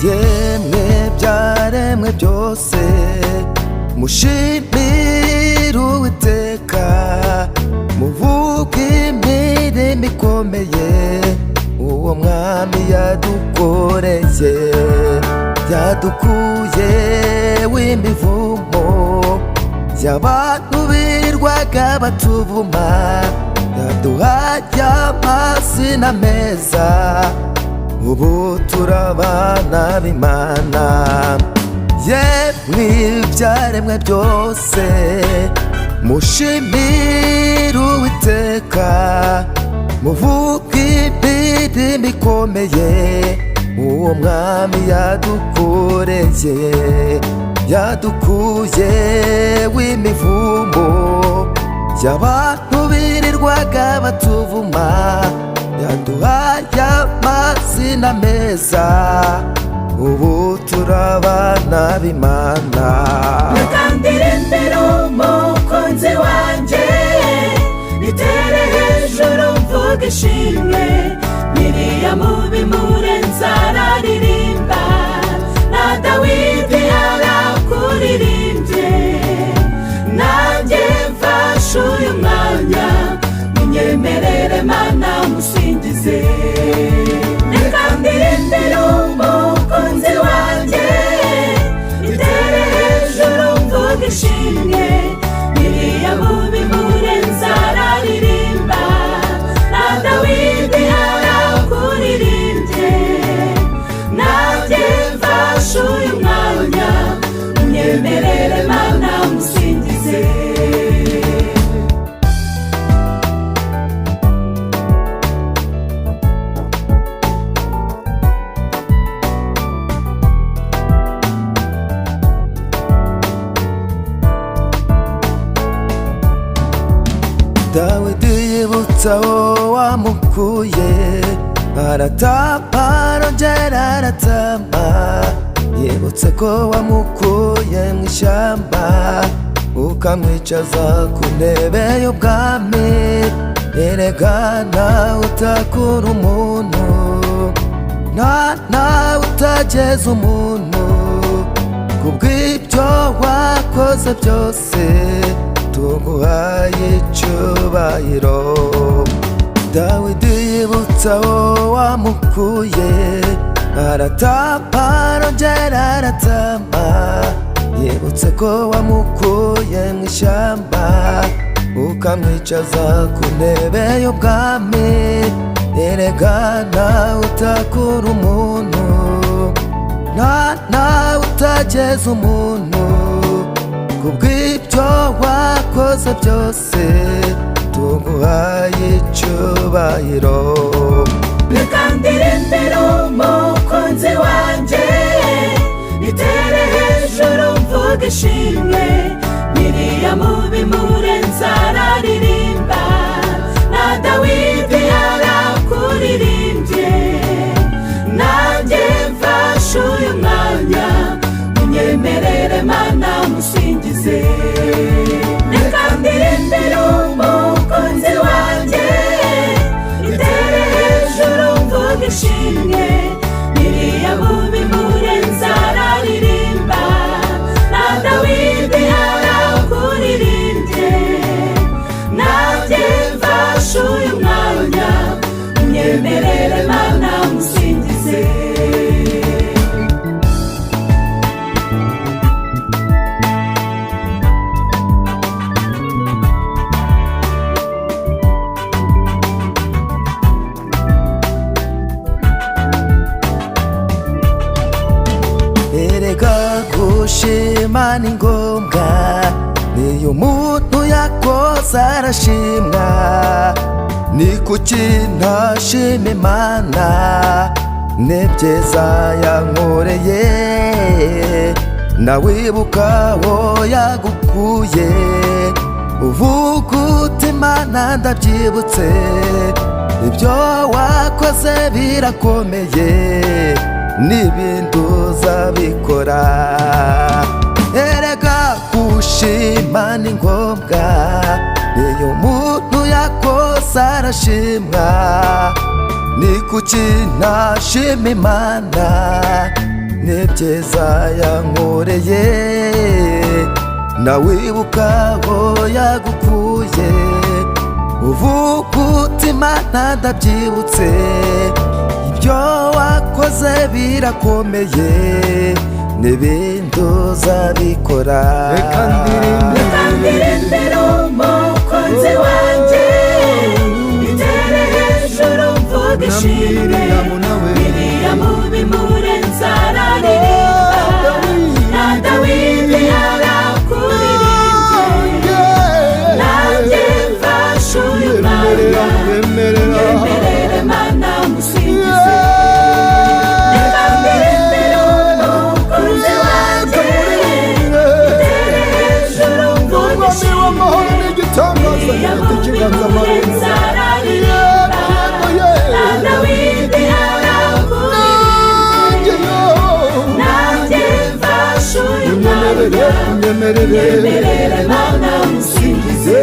yemwe byaremwe byose mushimire Uwiteka, muvuge imirimo ikomeye uwo mwami yadukoreye. Yadukuye w'imivumo y'abantu birirwaga batuvuma, yaduhaye amazina meza, ubu turabana b'Imana. Yemwe ibyaremwe byose mushimire Uwiteka, muvuge imirimo ikomeye uwo mwami yadukoreye. Yadukuye w'imivumo y'abantu birirwaga batuvuma, yaduhaye amazina meza, ubu turabana b'Imana. Nakandire imbere umukunzi wanjye, nitere hejuru mvuga ishimwe, Miriyamu bimurenze araririmba, na Dawidi arakuririmbye. Nanjye mfashe uyu mwanya, munyemerere Mana musingize. Nakandire imbere umukunzi wanjye, nitere hejuru mvuga ishimwe, Miriyamu bimurenze araririmba, na Dawidi arakuririmbye. Nanjye mfashe uyu mwanya, munyemerere Mana musingize. Dawidi yibutsa aho wamukuye, aratama arongera aratama. Yibutse ko wamukuye mu ishyamba, ukamwicaza ku ntebe y'ubwami. Erega nawe utakura umuntu, nawe utageza umuntu, kubw'ibyo wakoze byose tuguhaye icyubahiro. Dawidi yibutsa aho wamukuye, aratama arongera aratama. Yibutse ko wamukuye mu ishyamba, ukamwicaza ku ntebe y'ubwami. Erega nawe utakura umuntu, nawe utageza umuntu, kubw'ibyo wakoze byose tuguhaye icyubahiro. Nakandire imbere umukunzi wanjye, nitere hejuru mvuga ishimwe, Miriyamu bimurenze araririmba, na Dawidi arakuririmbye. Nanjye mfashe uyu mwanya, munyemerere Mana musingize. Nakandire imbere umukunzi wanjye, nitere hejuru mvuga ishimwe, Miriyamu bimurenze araririmba, na Dawidi arakuririmbye. Nanjye mfashe uyu mwanya, munyemerere Mana musingize. Erega gushima ni ngombwa, niyo umuntu yakoze arashimwa. Ni kuki ntashima Imana n'ibyiza yankoreye? Nawibuka aho yagukuye, uvuga uti Imana ndabyibutse. Ibyo wakoze birakomeye, n'ibindi uzabikora. Erega gushima ni ngombwa, niyo umuntu yakoze arashimwa. Ni kuki ntashima Imana n'ibyiza yankoreye, nawibuka aho yagukuye, uvuga uti Mana ndabyibutse, ibyo wakoze birakomeye, n'ibindi uzabikora. Reka ndirimbe umukunzi wanjye, itere hejuru mvuga ishimwe, Miriyamu bimurenze araririmba, na Dawidi yarakuririmbe, nanjye mfashe uyu mwanya, nyemerere Mana musingize. Reka ndirimbe umukunzi wanjye, itere hejuru mvuga ishimwe, Miriyamu bimurenze araririmba, na Dawidi yarakuririmbe, nanjye mfashe uyu mwanya, nyemerere Mana musingize.